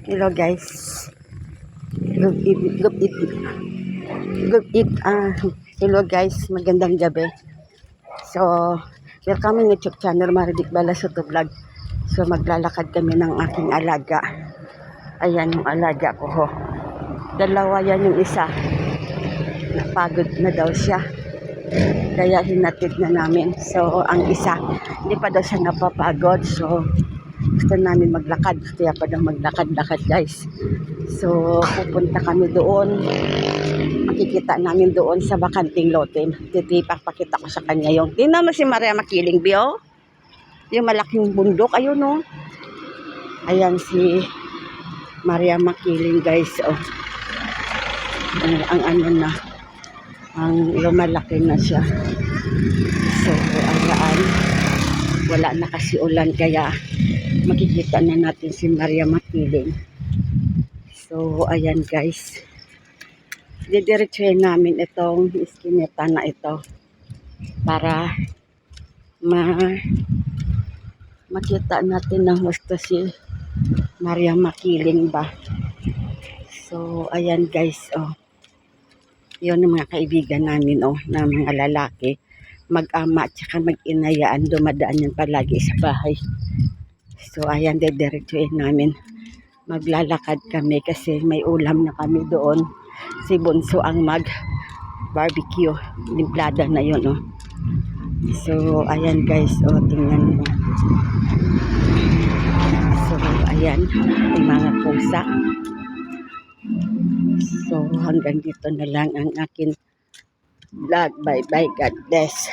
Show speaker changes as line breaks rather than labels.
Hello guys. Good evening. Hello guys, magandang gabi. So, welcome in YouTube channel Maridik Balasuto Vlog. So, maglalakad kami ng aking alaga. Ayan yung alaga ko ho. Dalawa yan, yung isa. Napagod na daw siya. Kaya hinatid na namin. So, ang isa, hindi pa daw siya napapagod. So, gusto namin maglakad. Kaya pa daw maglakad-lakad guys. So, pupunta kami doon. Makikita namin doon sa bakanting lote. Pakita ko sa kanya yung. Tingnan mo si Maria Makiling, Bio. Yung malaking bundok. Ayun o. Ayan si Maria Makiling guys. Oh. Ang ano na. Ang lumalaki na siya. So, ayan. Wala na kasi ulan. Kaya makikita na natin si Maria Makiling. So, ayan guys. Didiretsuhin namin itong iskineta na ito para makita natin na gusto si Maria Makiling ba. So, ayan guys. Oh. Yun ang mga kaibigan namin na mga lalaki. Mag-ama at saka mag-inayaan. Dumadaan yan palagi sa bahay. So, ayan, didiretsuhin namin. Maglalakad kami kasi may ulam na kami doon. Si Bunso ang mag-barbecue. Limplada na yun, oh. So, ayan guys, tingnan mo. So, ayan, yung mga pusa. So, hanggang dito na lang ang akin vlog. Bye-bye, God bless.